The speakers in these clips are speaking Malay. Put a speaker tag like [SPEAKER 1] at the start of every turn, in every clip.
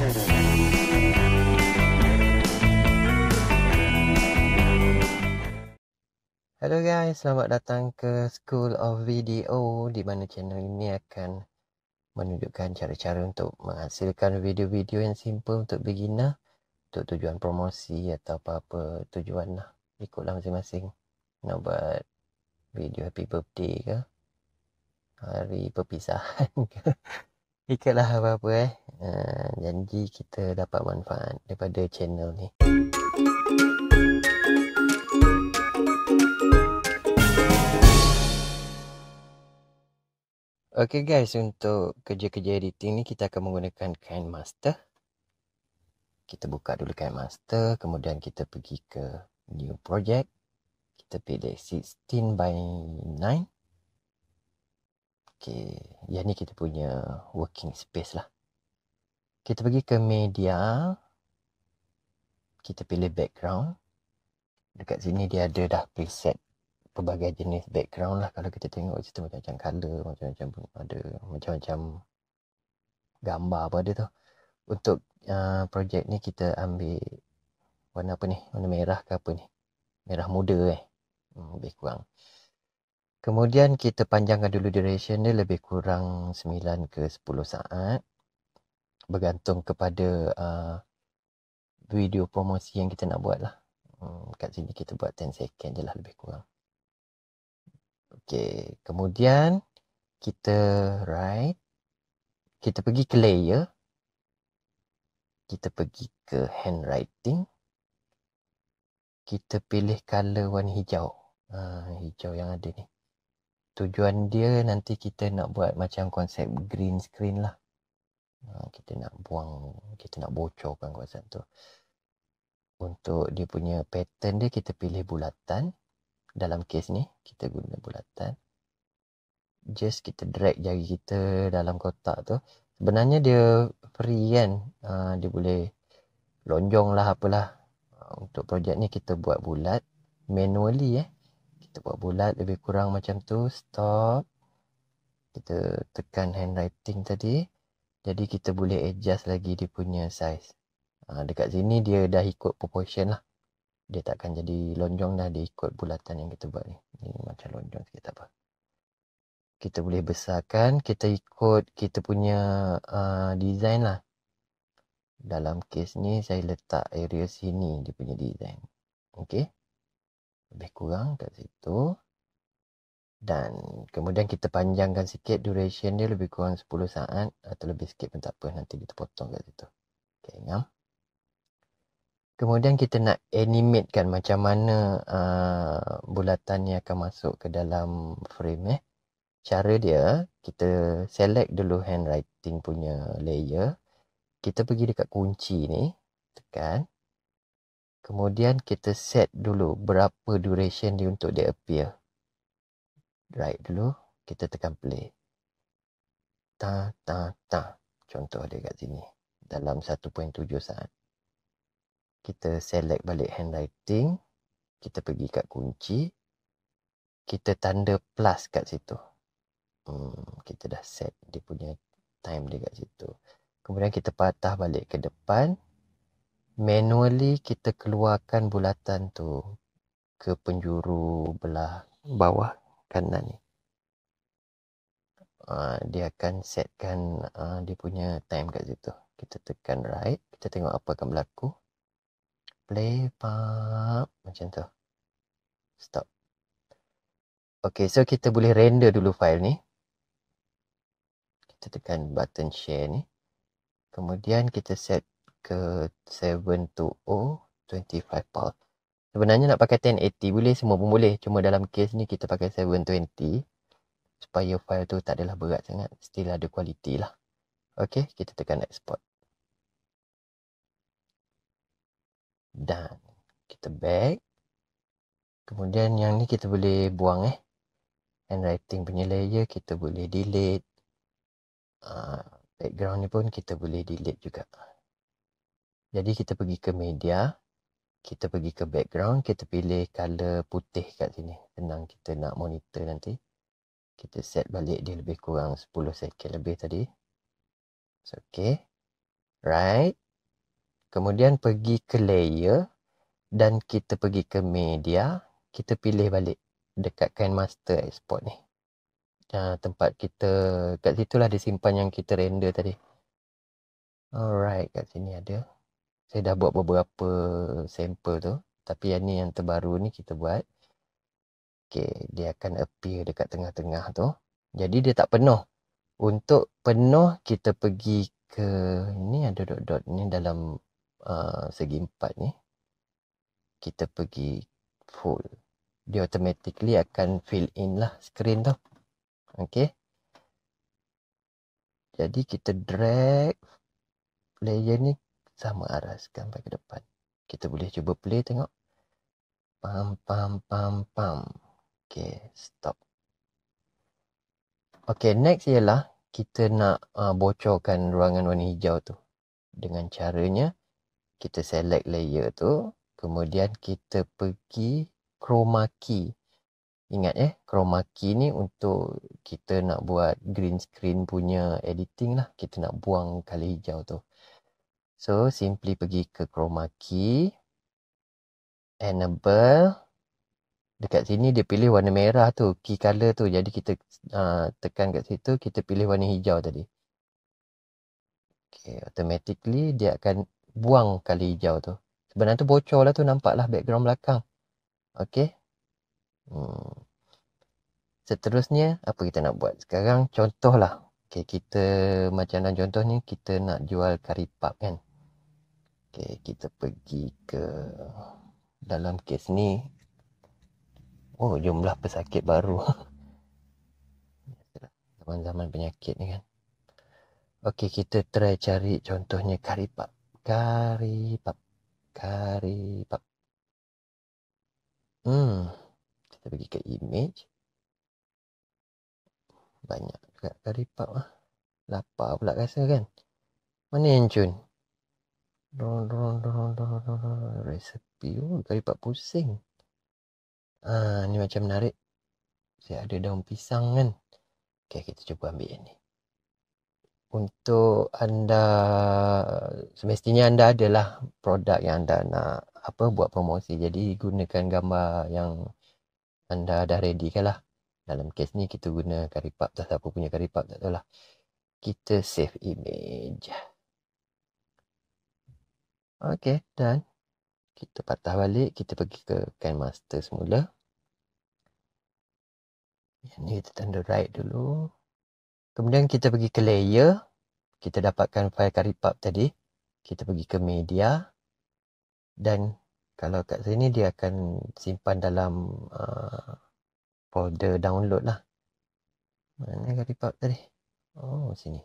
[SPEAKER 1] Hello guys, selamat datang ke School of Video, di mana channel ini akan menunjukkan cara-cara untuk menghasilkan video-video yang simple untuk beginner, untuk tujuan promosi atau apa-apa tujuan lah. Ikutlah masing-masing. Nak buat video happy birthday ke, hari perpisahan ke, ikutlah apa-apa janji kita dapat manfaat daripada channel ni. Okay guys, untuk kerja-kerja editing ni kita akan menggunakan KineMaster. Kita buka dulu KineMaster, kemudian kita pergi ke New Project. Kita pilih 16 by 9. Okay, yang ni kita punya working space lah. Kita pergi ke Media. Kita pilih Background. Dekat sini dia ada dah preset pelbagai jenis background lah. Kalau kita tengok situ macam-macam colour, macam-macam ada macam-macam gambar apa ada tu. Untuk projek ni kita ambil warna apa ni? Warna merah ke apa ni? Merah muda lebih kurang. Kemudian kita panjangkan dulu duration dia lebih kurang 9 ke 10 saat. Bergantung kepada video promosi yang kita nak buat lah. Kat sini kita buat 10 second je lah lebih kurang. Okay, kemudian kita kita pergi ke layer. Kita pergi ke handwriting. Kita pilih color warna hijau. Hijau yang ada ni. Tujuan dia nanti kita nak buat macam konsep green screen lah. Kita nak buang, kita nak bocorkan kawasan tu. Untuk dia punya pattern dia kita pilih bulatan. Dalam case ni kita guna bulatan. Just kita drag jari kita dalam kotak tu. Sebenarnya dia free kan. Dia boleh lonjong lah apalah. Untuk projek ni kita buat bulat manually kita buat bulat lebih kurang macam tu. Stop. Kita tekan handwriting tadi. Jadi kita boleh adjust lagi dia punya size. Dekat sini dia dah ikut proportion lah. Dia takkan jadi lonjong dah. Dia ikut bulatan yang kita buat ni. Ini macam lonjong sikit tak apa. Kita boleh besarkan. Kita ikut kita punya design lah. Dalam case ni saya letak area sini dia punya design. Okey. Lebih kurang kat situ. Dan kemudian kita panjangkan sikit duration dia lebih kurang 10 saat. Atau lebih sikit pun tak apa. Nanti kita potong kat situ. Okey, ngam. Kemudian kita nak animatekan macam mana bulatan ni akan masuk ke dalam frame Cara dia, kita select dulu handwriting punya layer. Kita pergi dekat kunci ni, tekan. Kemudian kita set dulu berapa duration dia untuk dia appear. Right dulu, kita tekan play. Contoh dia kat sini. Dalam 1.7 saat. Kita select balik handwriting. Kita pergi kat kunci. Kita tanda plus kat situ. Kita dah set dia punya time dia kat situ. Kemudian kita patah balik ke depan. Manually kita keluarkan bulatan tu ke penjuru belah bawah kanan ni. Dia akan setkan dia punya time kat situ. Kita tekan right. Kita tengok apa akan berlaku. Play macam tu. Stop. Okay, so kita boleh render dulu file ni. Kita tekan button share ni. Kemudian kita set ke 720 25 pulse. Sebenarnya nak pakai 1080 boleh, semua pun boleh. Cuma dalam case ni kita pakai 720 supaya file tu tak adalah berat sangat. Still ada kualiti lah. Okay, kita tekan export. Dan kita back. Kemudian yang ni kita boleh buang handwriting punya layer kita boleh delete. Background ni pun kita boleh delete juga. Jadi kita pergi ke media. Kita pergi ke background. Kita pilih color putih kat sini. Senang kita nak monitor nanti. Kita set balik dia lebih kurang 10 second lebih tadi. So, okay. Right. Kemudian pergi ke layer dan kita pergi ke media. Kita pilih balik dekat KineMaster export ni. Tempat kita, kat situlah dia simpan yang kita render tadi. Alright, kat sini ada. Saya dah buat beberapa sampel tu. Tapi yang ni yang terbaru ni kita buat. Okay, dia akan appear dekat tengah-tengah tu. Jadi dia tak penuh. Untuk penuh kita pergi ke, ini ada dot-dot ni dalam segi empat ni. Kita pergi full. Dia automatically akan fill in lah screen tu. Okay. Jadi kita drag layer ni sama arah sampai ke depan. Kita boleh cuba play tengok. Pam pam pam pam. Okay, stop. Okay, next ialah kita nak bocorkan ruangan warna hijau tu. Dengan caranya kita select layer tu, kemudian kita pergi chroma key. Ingat chroma key ni untuk kita nak buat green screen punya editing lah. Kita nak buang colour hijau tu. So, simply pergi ke chroma key, enable. Dekat sini dia pilih warna merah tu, key color tu. Jadi kita tekan kat situ, kita pilih warna hijau tadi. Okay, automatically dia akan buang colour hijau tu. Sebenarnya tu bocor lah tu, nampak lah background belakang. Okay. Seterusnya, apa kita nak buat? Sekarang contoh lah. Okay, kita macam dalam contoh ni, kita nak jual kari puff kan. Okay, kita pergi ke dalam kes ni. Oh, jumlah pesakit baru. Zaman-zaman penyakit ni kan. Okay, kita try cari contohnya kari puff. Kari puff. Kari puff. Kita pergi ke image. Banyak juga kari puff lah. Lapar pula rasa kan. Mana yang cun? Resepi. Oh, kari puff pusing. Ni macam menarik. Saya ada daun pisang kan. Okay, kita cuba ambil yang ni. Untuk anda, semestinya anda adalah produk yang anda nak buat promosi. Jadi gunakan gambar yang anda dah ready kan lah. Dalam kes ni kita guna kari puff. Tak siapa punya kari puff, tak tahu lah. Kita save image. Okay, done. Kita patah balik. Kita pergi ke KineMaster semula. Yang ni kita tanda right dulu. Kemudian kita pergi ke layer. Kita dapatkan file kari puff tadi. Kita pergi ke media. Dan kalau kat sini dia akan simpan dalam folder download lah. Mana kari puff tadi? Oh, sini.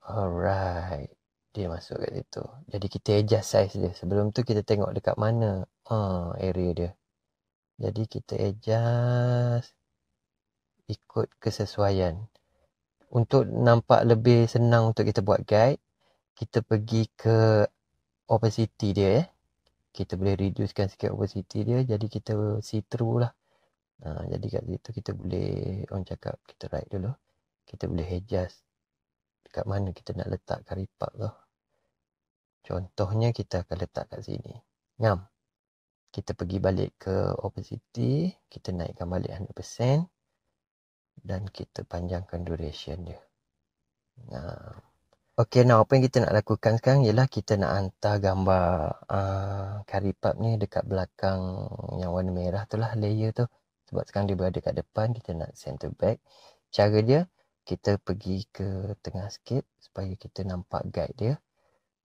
[SPEAKER 1] Alright. Dia masuk kat situ. Jadi kita adjust size dia. Sebelum tu kita tengok dekat mana area dia. Jadi kita adjust ikut kesesuaian. Untuk nampak lebih senang untuk kita buat guide, kita pergi ke opacity dia. Kita boleh reducekan sikit opacity dia. Jadi kita see through lah. Jadi kat situ kita boleh, orang cakap kita right dulu. Kita boleh adjust dekat mana kita nak letak kari puff tu. Contohnya kita akan letak kat sini. Ngam. Kita pergi balik ke opacity. Kita naikkan balik 100%. Dan kita panjangkan duration dia. Okay, now apa yang kita nak lakukan sekarang ialah kita nak hantar gambar kari puff ni dekat belakang yang warna merah tu lah, layer tu. Sebab sekarang dia berada kat depan, kita nak center back. Cara dia, kita pergi ke tengah sikit supaya kita nampak guide dia.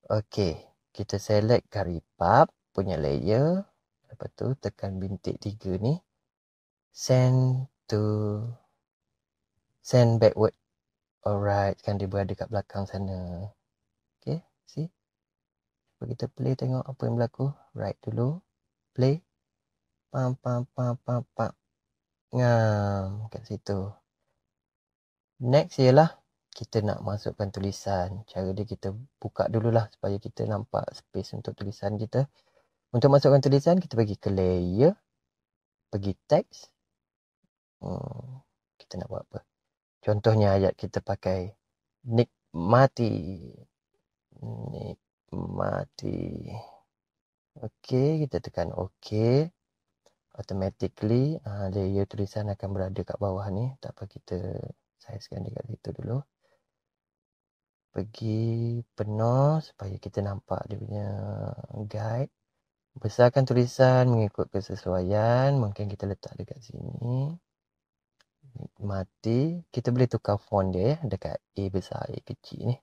[SPEAKER 1] Okay, kita select kari puff punya layer. Lepas tu tekan bintik 3 ni. Send backward. Alright, sekarang dia berada kat belakang sana. Okay, see? Cuba kita play tengok apa yang berlaku. Right dulu. Play. Pam. Ngam kat situ. Next ialah kita nak masukkan tulisan. Cara dia kita buka dululah supaya kita nampak space untuk tulisan kita. Untuk masukkan tulisan, kita pergi ke layer. Pergi text. Kita nak buat apa? Contohnya ayat kita pakai nikmati. mati. Okey, kita tekan OK. Automatically layer tulisan akan berada kat bawah ni. Tak apa, kita sizekan dia kat situ dulu. Pergi penuh supaya kita nampak dia punya guide. Besarkan tulisan mengikut kesesuaian. Mungkin kita letak dekat sini. Mati. Kita boleh tukar font dia ya. Dekat A besar, A kecil ni.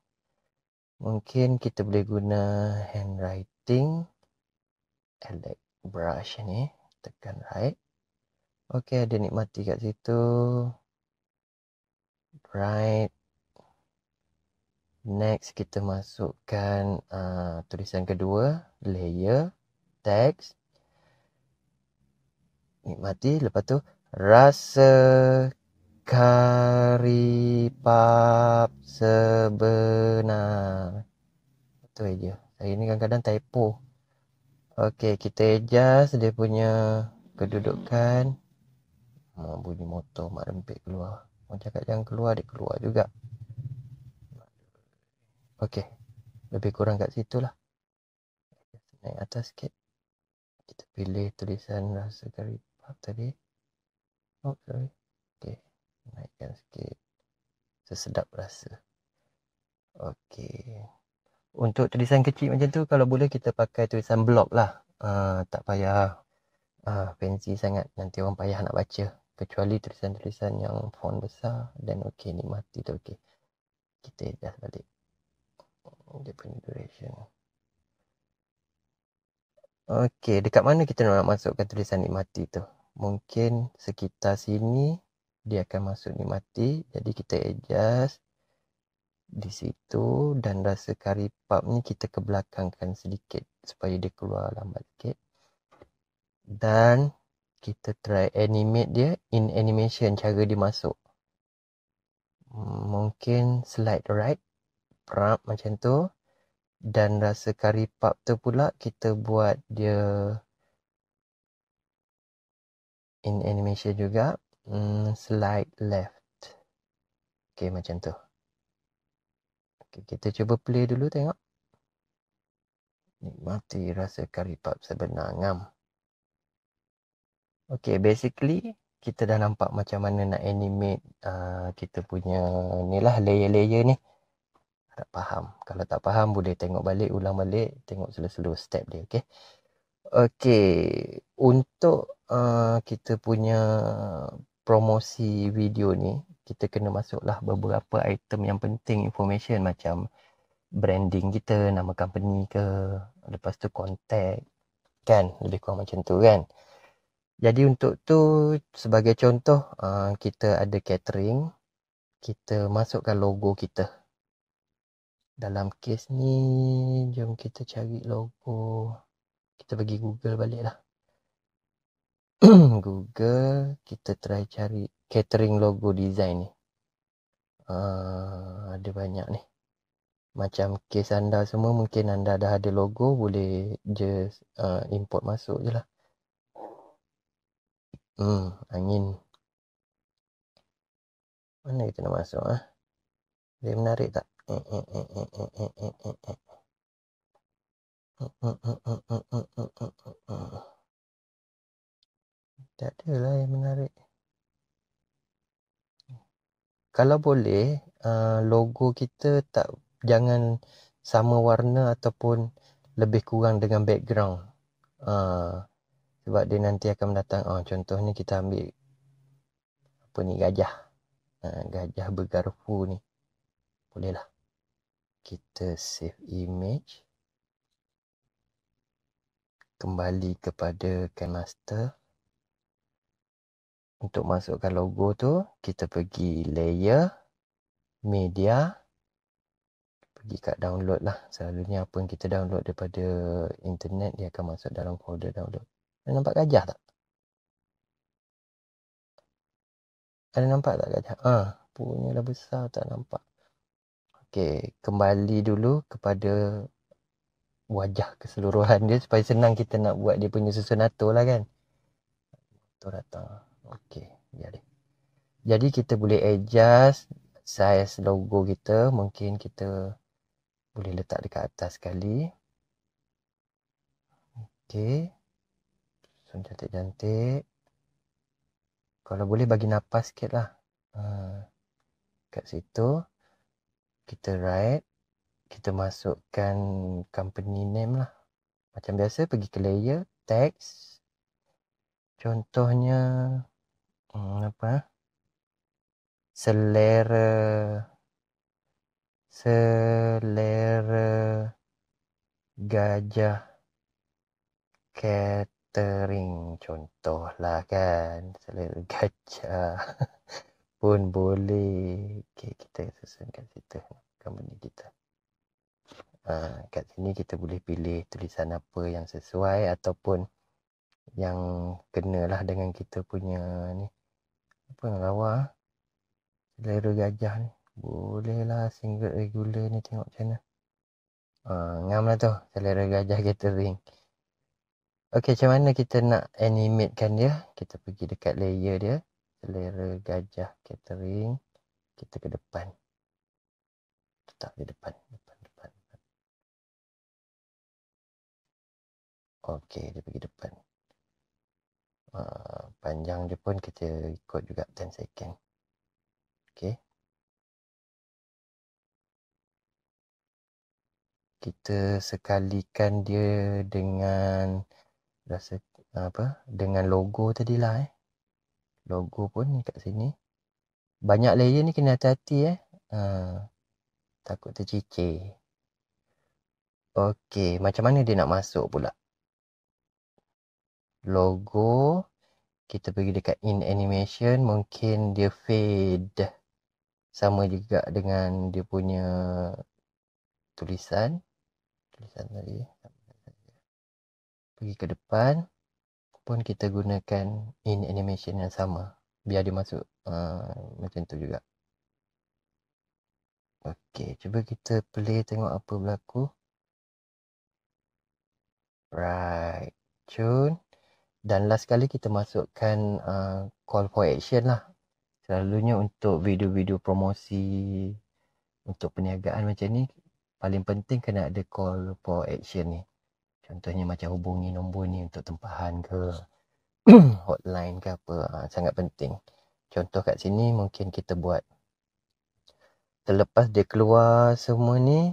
[SPEAKER 1] Mungkin kita boleh guna handwriting. Elect brush ni. Tekan right. Okey, ada nikmati kat situ. Right. Next, kita masukkan tulisan kedua. Layer. Text. Nikmati. Lepas tu, rasa karipap sebenar. Itu aja. Saya ni kadang-kadang typo. Okey, kita adjust dia punya kedudukan. Bunyi motor mak rempit keluar. Orang cakap jangan keluar, dia keluar juga. Okey, lebih kurang kat situ lah. Naik atas sikit. Kita pilih tulisan rasa karipap tadi. Oh, sorry. Okey, naikkan sikit. Sesedap rasa. Okey. Untuk tulisan kecil macam tu, kalau boleh kita pakai tulisan blok lah. Tak payah fancy sangat. Nanti orang payah nak baca. Kecuali tulisan-tulisan yang font besar. Dan okey, nikmati tu okey. Kita adjust balik. Dia punya duration. Okey, dekat mana kita nak masukkan tulisan nikmati tu? Mungkin sekitar sini dia akan masuk nikmati. Jadi kita adjust di situ dan rasa karipap ni kita kebelakangkan sedikit supaya dia keluar lambat sikit. Dan kita try animate dia in animation cara dia masuk. Mungkin slide right, prap macam tu. Dan rasa karipap tu pula kita buat dia in animation juga. Slide left. Okay, macam tu. Okay, kita cuba play dulu tengok. Nikmati rasa karipap sebenar ngam. Okay, basically kita dah nampak macam mana nak animate kita punya ni lah layer-layer ni. Harap faham. Kalau tak faham boleh tengok balik, ulang balik, tengok slow-slow step dia, okey. Okey, untuk kita punya promosi video ni, kita kena masuklah beberapa item yang penting information macam branding kita, nama company ke, lepas tu contact kan, lebih kurang macam tu kan. Jadi untuk tu sebagai contoh kita ada catering, kita masukkan logo kita. Dalam kes ni, jom kita cari logo. Kita pergi Google balik lah. Google, kita try cari catering logo design ni. Ada banyak ni. Macam kes anda semua, mungkin anda dah ada logo, boleh just import masuk je lah. Angin. Mana kita nak masuk Dia menarik tak? Tak adalah yang menarik. Kalau boleh, logo kita jangan sama warna ataupun lebih kurang dengan background. Sebab dia nanti akan datang. Contoh ni kita ambil apa ni, gajah. Gajah bergarpu ni. Boleh lah. Kita save image. Kembali kepada KineMaster. Untuk masukkan logo tu, kita pergi layer, media. Pergi kat download lah. Selalunya apa yang kita download daripada internet, dia akan masuk dalam folder download. Ada nampak gajah tak? Ada nampak tak gajah? Punyalah besar, tak nampak. Okey, kembali dulu kepada wajah keseluruhan dia supaya senang kita nak buat dia punya susun atur lah kan. Atur datang. Okey, biar dia. Jadi kita boleh adjust size logo kita. Mungkin kita boleh letak dekat atas sekali. Okey. Susun cantik-cantik. Kalau boleh bagi napas sikit lah. Kat situ. Kita write. Kita masukkan company name lah. Macam biasa pergi ke layer. Text. Contohnya. Apa? Selera gajah catering, contohlah kan. Selera gajah pun boleh. Okay, kita susun kat situ company kita. Kat sini kita boleh pilih tulisan apa yang sesuai ataupun yang kenalah dengan kita punya ni. Apa yang lawa? Selera gajah ni. Boleh lah single regular ni, tengok macam mana. Ngam lah tu, selera gajah catering. Okey, macam mana kita nak animatekan dia? Kita pergi dekat layer dia. Selera gajah catering. Kita ke depan. Letak di depan. Okey, dia pergi depan. Panjang dia pun kita ikut juga 10 second. Okey. Kita sekalikan dia dengan dengan logo tadilah Logo pun ni kat sini. Banyak layer ni kena hati-hati takut tercicir. Okey, macam mana dia nak masuk pula? Logo, kita pergi dekat in animation, mungkin dia fade. Sama juga dengan dia punya tulisan tadi. Pergi ke depan pun kita gunakan in animation yang sama. Biar dia masuk macam tu juga. Okey, cuba kita play tengok apa berlaku. Right. Cun. Dan last kali kita masukkan call for action lah. Selalunya untuk video-video promosi, untuk perniagaan macam ni, paling penting kena ada call for action ni. Contohnya macam hubungi nombor ni untuk tempahan ke, hotline ke apa. Sangat penting. Contoh kat sini mungkin kita buat. Terlepas dia keluar semua ni,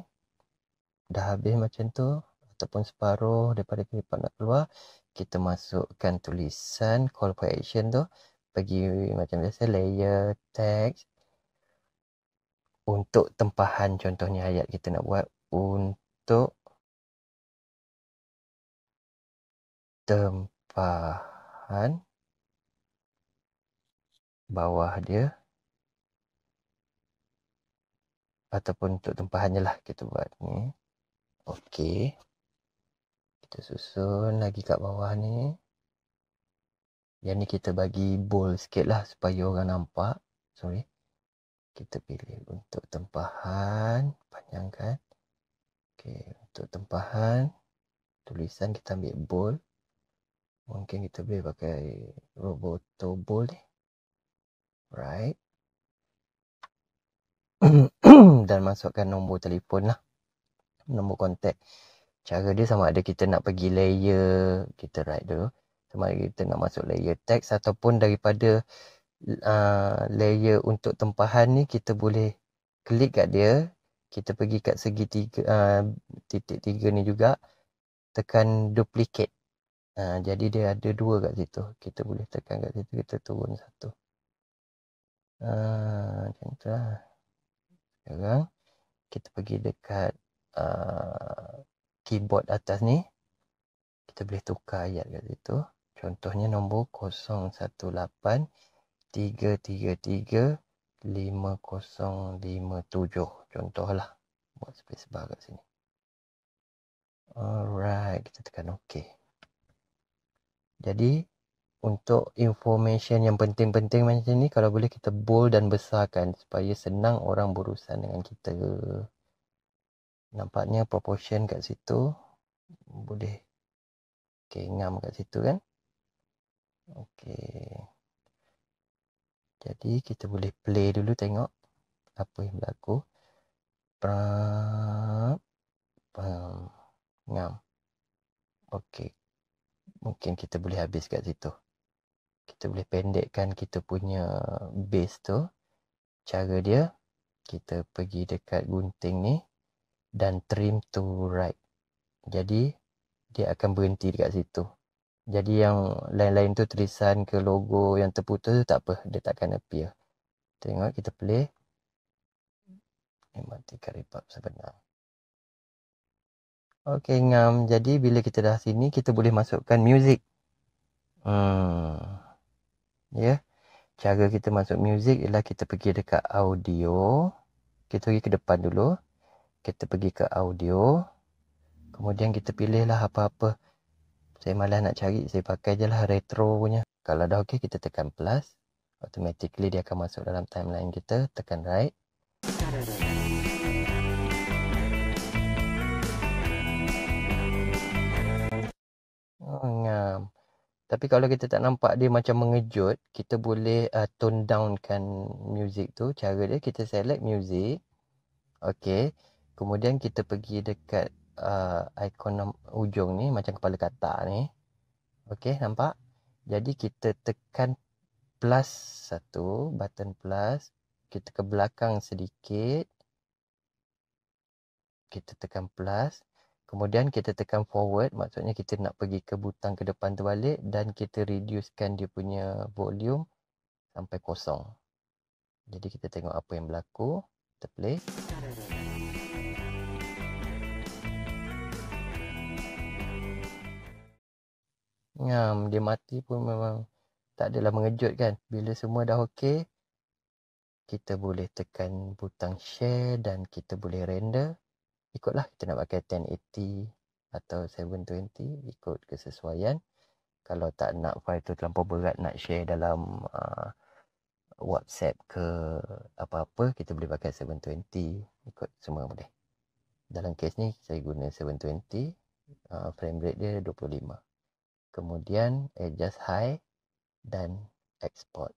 [SPEAKER 1] dah habis macam tu, ataupun separuh daripada klipart nak keluar, kita masukkan tulisan call for action tu. Pergi macam biasa layer text. Untuk tempahan, contohnya ayat kita nak buat untuk tempahan bawah dia, ataupun untuk tempahan je lah kita buat ni. Okey, kita susun lagi kat bawah ni. Yang ni kita bagi bold sikit lah supaya orang nampak. Sorry, kita pilih untuk tempahan, panjangkan. Okey, untuk tempahan, tulisan kita ambil bold. Mungkin kita boleh pakai Roboto bold ni. Right. Dan masukkan nombor telefon lah. Nombor kontak. Cara dia sama ada kita nak pergi layer, kita write dulu. Sama ada kita nak masuk layer text ataupun daripada layer untuk tempahan ni, kita boleh klik kat dia. Kita pergi kat segi titik 3 ni juga. Tekan duplicate. Jadi dia ada 2 kat situ. Kita boleh tekan kat situ, kita turun 1. Macam tu lah. Sekarang kita pergi dekat keyboard atas ni. Kita boleh tukar ayat kat situ. Contohnya nombor 018 333 5057. Contohlah. Buat spacebar kat sini. Alright, kita tekan OK. Jadi untuk information yang penting-penting macam ni, kalau boleh kita bold dan besarkan supaya senang orang berurusan dengan kita. Nampaknya proportion kat situ boleh. Okay, ngam kat situ kan. Okay. Jadi kita boleh play dulu tengok apa yang berlaku. Ngam. Okay. mungkin kita boleh habis kat situ. Kita boleh pendekkan kita punya base tu. Cara dia, kita pergi dekat gunting ni dan trim to right. Jadi dia akan berhenti dekat situ. Jadi yang lain-lain tu tulisan ke logo yang terputus tu tak apa, dia takkan appear. Tengok kita play. Matikan repub sebenar. Okey ngam. Jadi bila kita dah sini, kita boleh masukkan music. Ya. Cara kita masuk music ialah kita pergi dekat audio. Kita pergi ke depan dulu. Kita pergi ke audio. Kemudian kita pilihlah apa-apa. Saya malas nak cari, saya pakai je lah retro punya. Kalau dah okey, kita tekan plus. Automatically dia akan masuk dalam timeline kita. Tekan right. Ngam. Tapi kalau kita tak nampak dia macam mengejut, kita boleh tone downkan music tu. Cara dia, kita select music. Okey. Kemudian kita pergi dekat ikon ujung ni, macam kepala katak ni. Okey, nampak? Jadi kita tekan plus satu, button plus. Kita ke belakang sedikit. Kita tekan plus. Kemudian kita tekan forward, maksudnya kita nak pergi ke butang ke depan tu balik dan kita reducekan dia punya volume sampai kosong. Jadi kita tengok apa yang berlaku. Kita play. Ngam, dia mati pun memang tak adalah mengejut kan. Bila semua dah okey, kita boleh tekan butang share dan kita boleh render. Ikutlah kita nak pakai 1080 atau 720, ikut kesesuaian. Kalau tak nak file tu terlampau berat nak share dalam WhatsApp ke apa-apa, kita boleh pakai 720. Ikut semua boleh. Dalam kes ni saya guna 720. Frame rate dia 25. Kemudian adjust high dan export.